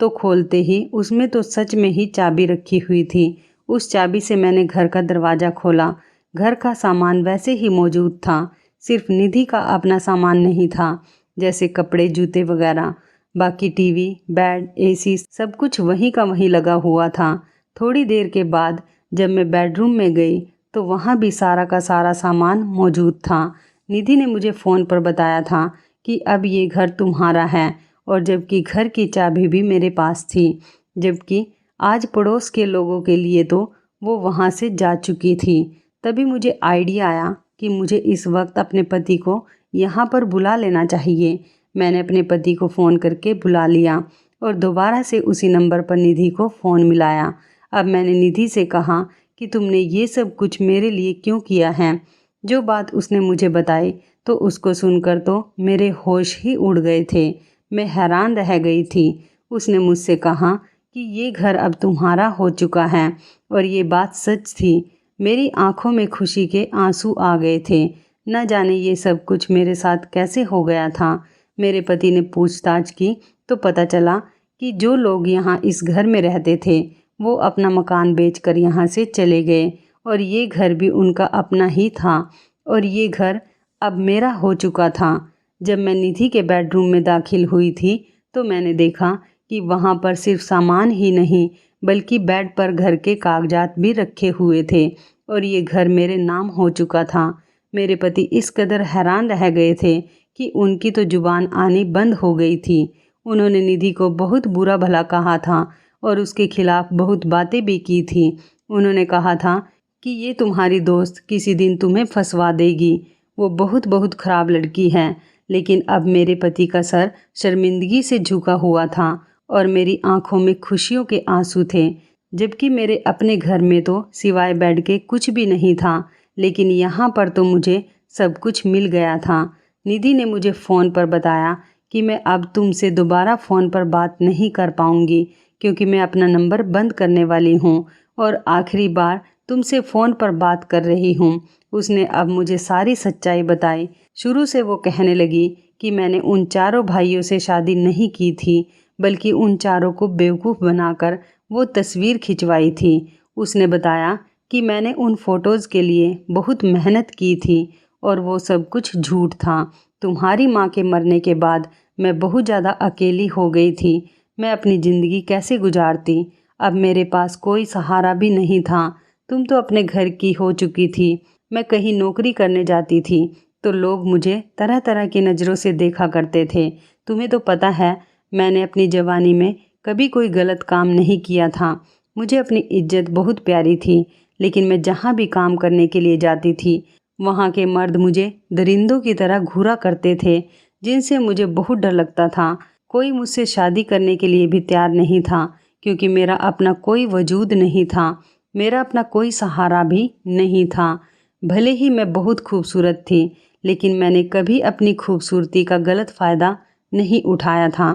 तो खोलते ही उसमें तो सच में ही चाबी रखी हुई थी। उस चाबी से मैंने घर का दरवाज़ा खोला। घर का सामान वैसे ही मौजूद था, सिर्फ निधि का अपना सामान नहीं था, जैसे कपड़े, जूते वगैरह। बाकी टीवी, बेड, एसी सब कुछ वहीं का वहीं लगा हुआ था। थोड़ी देर के बाद जब मैं बेडरूम में गई तो वहाँ भी सारा का सारा सामान मौजूद था। निधि ने मुझे फ़ोन पर बताया था कि अब ये घर तुम्हारा है और जबकि घर की चाबी भी मेरे पास थी, जबकि आज पड़ोस के लोगों के लिए तो वो वहाँ से जा चुकी थी। तभी मुझे आइडिया आया कि मुझे इस वक्त अपने पति को यहाँ पर बुला लेना चाहिए। मैंने अपने पति को फ़ोन करके बुला लिया और दोबारा से उसी नंबर पर निधि को फ़ोन मिलाया। अब मैंने निधि से कहा कि तुमने ये सब कुछ मेरे लिए क्यों किया है। जो बात उसने मुझे बताई तो उसको सुनकर तो मेरे होश ही उड़ गए थे। मैं हैरान रह गई थी। उसने मुझसे कहा कि ये घर अब तुम्हारा हो चुका है, और ये बात सच थी। मेरी आंखों में खुशी के आंसू आ गए थे। न जाने ये सब कुछ मेरे साथ कैसे हो गया था। मेरे पति ने पूछताछ की तो पता चला कि जो लोग यहाँ इस घर में रहते थे वो अपना मकान बेचकर यहाँ से चले गए, और ये घर भी उनका अपना ही था, और ये घर अब मेरा हो चुका था। जब मैं निधि के बेडरूम में दाखिल हुई थी तो मैंने देखा कि वहाँ पर सिर्फ सामान ही नहीं बल्कि बेड पर घर के कागजात भी रखे हुए थे, और ये घर मेरे नाम हो चुका था। मेरे पति इस कदर हैरान रह गए थे कि उनकी तो जुबान आनी बंद हो गई थी। उन्होंने निधि को बहुत बुरा भला कहा था और उसके खिलाफ बहुत बातें भी की थी। उन्होंने कहा था कि ये तुम्हारी दोस्त किसी दिन तुम्हें फंसवा देगी, वो बहुत बहुत ख़राब लड़की है। लेकिन अब मेरे पति का सर शर्मिंदगी से झुका हुआ था और मेरी आंखों में खुशियों के आंसू थे, जबकि मेरे अपने घर में तो सिवाय बेड के कुछ भी नहीं था। लेकिन यहाँ पर तो मुझे सब कुछ मिल गया था। निधि ने मुझे फ़ोन पर बताया कि मैं अब तुमसे दोबारा फ़ोन पर बात नहीं कर पाऊँगी, क्योंकि मैं अपना नंबर बंद करने वाली हूँ और आखिरी बार तुमसे फ़ोन पर बात कर रही हूँ। उसने अब मुझे सारी सच्चाई बताई। शुरू से वो कहने लगी कि मैंने उन चारों भाइयों से शादी नहीं की थी, बल्कि उन चारों को बेवकूफ़ बनाकर वो तस्वीर खिंचवाई थी। उसने बताया कि मैंने उन फ़ोटोज़ के लिए बहुत मेहनत की थी और वो सब कुछ झूठ था। तुम्हारी माँ के मरने के बाद मैं बहुत ज़्यादा अकेली हो गई थी। मैं अपनी ज़िंदगी कैसे गुजारती। अब मेरे पास कोई सहारा भी नहीं था। तुम तो अपने घर की हो चुकी थी। मैं कहीं नौकरी करने जाती थी तो लोग मुझे तरह तरह की नज़रों से देखा करते थे। तुम्हें तो पता है मैंने अपनी जवानी में कभी कोई गलत काम नहीं किया था। मुझे अपनी इज्जत बहुत प्यारी थी, लेकिन मैं जहाँ भी काम करने के लिए जाती थी वहाँ के मर्द मुझे दरिंदों की तरह घूरा करते थे, जिनसे मुझे बहुत डर लगता था। कोई मुझसे शादी करने के लिए भी तैयार नहीं था, क्योंकि मेरा अपना कोई वजूद नहीं था। मेरा अपना कोई सहारा भी नहीं था। भले ही मैं बहुत खूबसूरत थी, लेकिन मैंने कभी अपनी खूबसूरती का गलत फ़ायदा नहीं उठाया था।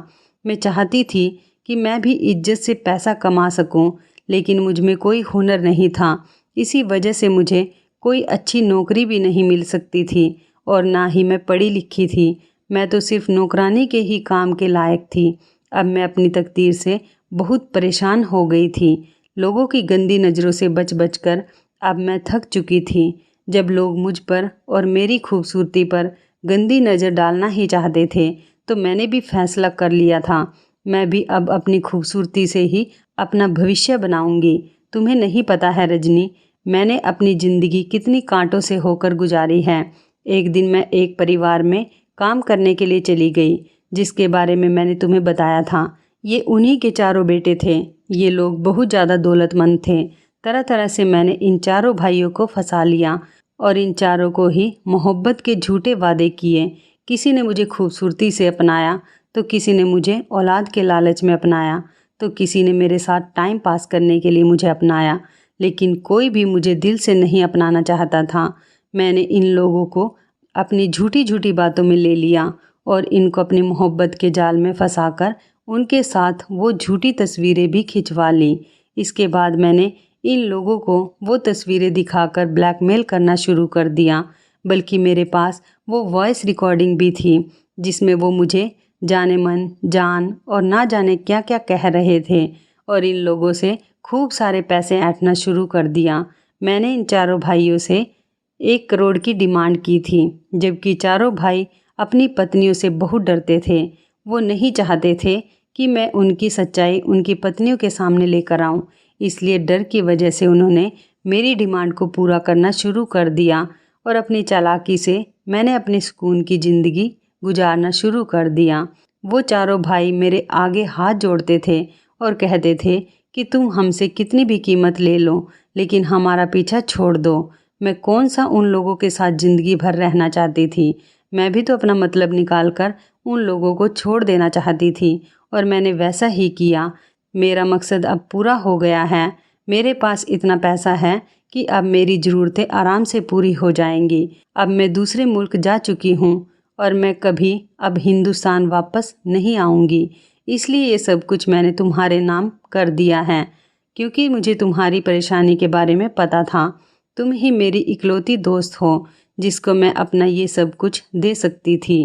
मैं चाहती थी कि मैं भी इज्जत से पैसा कमा सकूं, लेकिन मुझ में कोई हुनर नहीं था। इसी वजह से मुझे कोई अच्छी नौकरी भी नहीं मिल सकती थी, और ना ही मैं पढ़ी लिखी थी। मैं तो सिर्फ नौकरानी के ही काम के लायक थी। अब मैं अपनी तकदीर से बहुत परेशान हो गई थी। लोगों की गंदी नज़रों से बच बच कर अब मैं थक चुकी थी। जब लोग मुझ पर और मेरी खूबसूरती पर गंदी नज़र डालना ही चाहते थे तो मैंने भी फैसला कर लिया था, मैं भी अब अपनी खूबसूरती से ही अपना भविष्य बनाऊंगी। तुम्हें नहीं पता है रजनी, मैंने अपनी ज़िंदगी कितनी कांटों से होकर गुजारी है। एक दिन मैं एक परिवार में काम करने के लिए चली गई, जिसके बारे में मैंने तुम्हें बताया था। ये उन्हीं के चारों बेटे थे। ये लोग बहुत ज़्यादा दौलतमंद थे। तरह तरह से मैंने इन चारों भाइयों को फंसा लिया और इन चारों को ही मोहब्बत के झूठे वादे किए। किसी ने मुझे खूबसूरती से अपनाया तो किसी ने मुझे औलाद के लालच में अपनाया, तो किसी ने मेरे साथ टाइम पास करने के लिए मुझे अपनाया, लेकिन कोई भी मुझे दिल से नहीं अपनाना चाहता था। मैंने इन लोगों को अपनी झूठी झूठी बातों में ले लिया और इनको अपनी मोहब्बत के जाल में फंसाकर उनके साथ वो झूठी तस्वीरें भी खिंचवा ली। इसके बाद मैंने इन लोगों को वो तस्वीरें दिखाकर ब्लैकमेल करना शुरू कर दिया। बल्कि मेरे पास वो वॉइस रिकॉर्डिंग भी थी जिसमें वो मुझे जाने मन जान और ना जाने क्या क्या कह रहे थे, और इन लोगों से खूब सारे पैसे ऐंठना शुरू कर दिया। मैंने इन चारों भाइयों से 1 करोड़ की डिमांड की थी, जबकि चारों भाई अपनी पत्नियों से बहुत डरते थे। वो नहीं चाहते थे कि मैं उनकी सच्चाई उनकी पत्नियों के सामने लेकर आऊं, इसलिए डर की वजह से उन्होंने मेरी डिमांड को पूरा करना शुरू कर दिया और अपनी चालाकी से मैंने अपने सुकून की ज़िंदगी गुजारना शुरू कर दिया। वो चारों भाई मेरे आगे हाथ जोड़ते थे और कहते थे कि तुम हमसे कितनी भी कीमत ले लो, लेकिन हमारा पीछा छोड़ दो। मैं कौन सा उन लोगों के साथ ज़िंदगी भर रहना चाहती थी। मैं भी तो अपना मतलब निकाल कर उन लोगों को छोड़ देना चाहती थी और मैंने वैसा ही किया। मेरा मकसद अब पूरा हो गया है। मेरे पास इतना पैसा है कि अब मेरी ज़रूरतें आराम से पूरी हो जाएंगी। अब मैं दूसरे मुल्क जा चुकी हूँ और मैं कभी अब हिंदुस्तान वापस नहीं आऊँगी। इसलिए ये सब कुछ मैंने तुम्हारे नाम कर दिया है, क्योंकि मुझे तुम्हारी परेशानी के बारे में पता था। तुम ही मेरी इकलौती दोस्त हो जिसको मैं अपना ये सब कुछ दे सकती थी।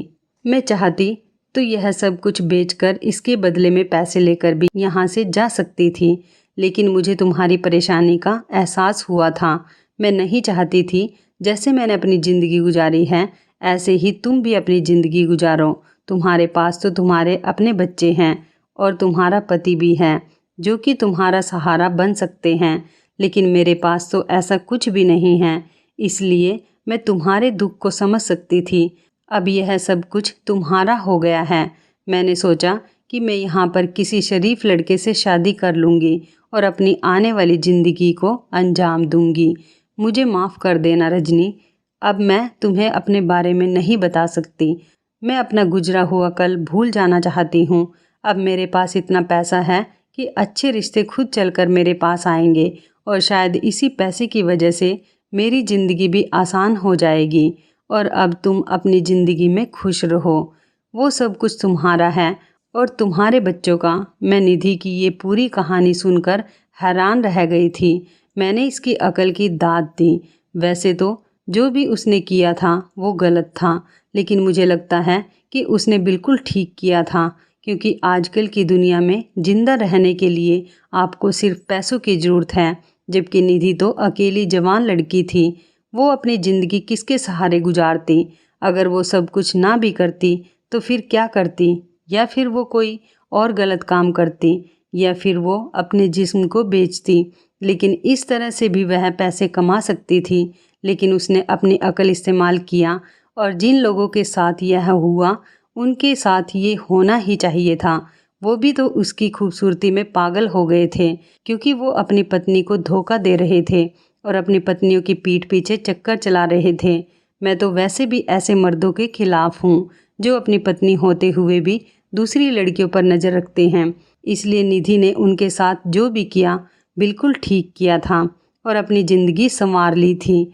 मैं चाहती तो यह सब कुछ बेचकर इसके बदले में पैसे लेकर भी यहाँ से जा सकती थी, लेकिन मुझे तुम्हारी परेशानी का एहसास हुआ था। मैं नहीं चाहती थी जैसे मैंने अपनी ज़िंदगी गुजारी है ऐसे ही तुम भी अपनी ज़िंदगी गुजारो। तुम्हारे पास तो तुम्हारे अपने बच्चे हैं और तुम्हारा पति भी है जो कि तुम्हारा सहारा बन सकते हैं, लेकिन मेरे पास तो ऐसा कुछ भी नहीं है। इसलिए मैं तुम्हारे दुख को समझ सकती थी। अब यह सब कुछ तुम्हारा हो गया है। मैंने सोचा कि मैं यहाँ पर किसी शरीफ लड़के से शादी कर लूँगी और अपनी आने वाली ज़िंदगी को अंजाम दूँगी। मुझे माफ़ कर देना रजनी, अब मैं तुम्हें अपने बारे में नहीं बता सकती। मैं अपना गुजरा हुआ कल भूल जाना चाहती हूँ। अब मेरे पास इतना पैसा है कि अच्छे रिश्ते खुद चलकर मेरे पास आएंगे और शायद इसी पैसे की वजह से मेरी ज़िंदगी भी आसान हो जाएगी और अब तुम अपनी ज़िंदगी में खुश रहो। वो सब कुछ तुम्हारा है और तुम्हारे बच्चों का। मैं निधि की ये पूरी कहानी सुनकर हैरान रह गई थी। मैंने इसकी अकल की दाद दी। वैसे तो जो भी उसने किया था वो गलत था, लेकिन मुझे लगता है कि उसने बिल्कुल ठीक किया था, क्योंकि आजकल की दुनिया में ज़िंदा रहने के लिए आपको सिर्फ पैसों की ज़रूरत है, जबकि निधि तो अकेली जवान लड़की थी। वो अपनी ज़िंदगी किसके सहारे गुजारती? अगर वो सब कुछ ना भी करती तो फिर क्या करती? या फिर वो कोई और गलत काम करती, या फिर वो अपने जिस्म को बेचती। लेकिन इस तरह से भी वह पैसे कमा सकती थी। लेकिन उसने अपनी अकल इस्तेमाल किया और जिन लोगों के साथ यह हुआ उनके साथ ये होना ही चाहिए था। वो भी तो उसकी खूबसूरती में पागल हो गए थे, क्योंकि वो अपनी पत्नी को धोखा दे रहे थे और अपनी पत्नियों की पीठ पीछे चक्कर चला रहे थे। मैं तो वैसे भी ऐसे मर्दों के खिलाफ हूँ जो अपनी पत्नी होते हुए भी दूसरी लड़कियों पर नज़र रखते हैं। इसलिए निधि ने उनके साथ जो भी किया बिल्कुल ठीक किया था और अपनी ज़िंदगी संवार ली थी।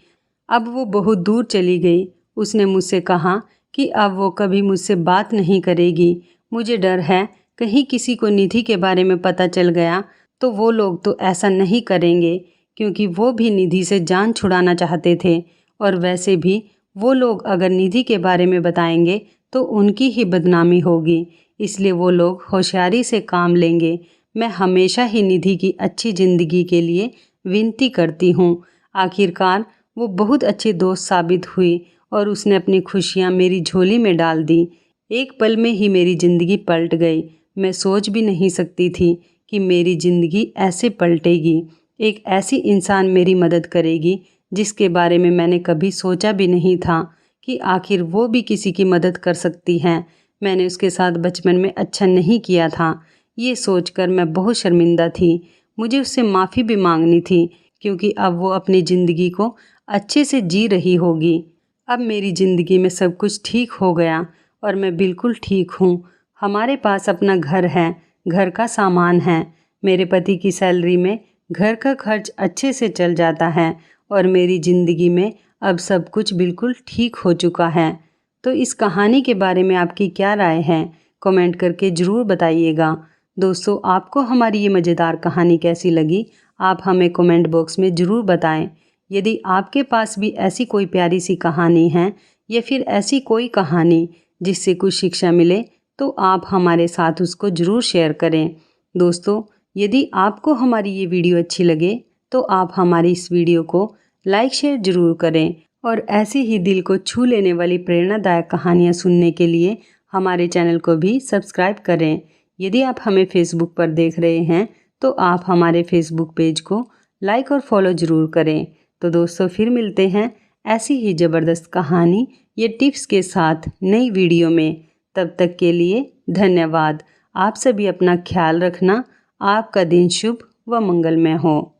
अब वो बहुत दूर चली गई। उसने मुझसे कहा कि अब वो कभी मुझसे बात नहीं करेगी। मुझे डर है कहीं किसी को निधि के बारे में पता चल गया तो वो लोग तो ऐसा नहीं करेंगे, क्योंकि वो भी निधि से जान छुड़ाना चाहते थे। और वैसे भी वो लोग अगर निधि के बारे में बताएंगे तो उनकी ही बदनामी होगी। इसलिए वो लोग होशियारी से काम लेंगे। मैं हमेशा ही निधि की अच्छी ज़िंदगी के लिए विनती करती हूँ। आखिरकार वो बहुत अच्छी दोस्त साबित हुई और उसने अपनी खुशियाँ मेरी झोली में डाल दी। एक पल में ही मेरी ज़िंदगी पलट गई। मैं सोच भी नहीं सकती थी कि मेरी ज़िंदगी ऐसे पलटेगी। एक ऐसी इंसान मेरी मदद करेगी जिसके बारे में मैंने कभी सोचा भी नहीं था कि आखिर वो भी किसी की मदद कर सकती हैं। मैंने उसके साथ बचपन में अच्छा नहीं किया था, ये सोचकर मैं बहुत शर्मिंदा थी। मुझे उससे माफ़ी भी मांगनी थी, क्योंकि अब वो अपनी ज़िंदगी को अच्छे से जी रही होगी। अब मेरी ज़िंदगी में सब कुछ ठीक हो गया और मैं बिल्कुल ठीक हूँ। हमारे पास अपना घर है, घर का सामान है। मेरे पति की सैलरी में घर का खर्च अच्छे से चल जाता है और मेरी ज़िंदगी में अब सब कुछ बिल्कुल ठीक हो चुका है। तो इस कहानी के बारे में आपकी क्या राय है? कमेंट करके ज़रूर बताइएगा। दोस्तों, आपको हमारी ये मज़ेदार कहानी कैसी लगी? आप हमें कमेंट बॉक्स में ज़रूर बताएं। यदि आपके पास भी ऐसी कोई प्यारी सी कहानी है या फिर ऐसी कोई कहानी जिससे कुछ शिक्षा मिले, तो आप हमारे साथ उसको ज़रूर शेयर करें। दोस्तों, यदि आपको हमारी ये वीडियो अच्छी लगे तो आप हमारी इस वीडियो को लाइक शेयर ज़रूर करें और ऐसी ही दिल को छू लेने वाली प्रेरणादायक कहानियाँ सुनने के लिए हमारे चैनल को भी सब्सक्राइब करें। यदि आप हमें फेसबुक पर देख रहे हैं तो आप हमारे फेसबुक पेज को लाइक और फॉलो ज़रूर करें। तो दोस्तों, फिर मिलते हैं ऐसी ही ज़बरदस्त कहानी या टिप्स के साथ नई वीडियो में। तब तक के लिए धन्यवाद। आप सभी अपना ख्याल रखना। आपका दिन शुभ व मंगलमय हो।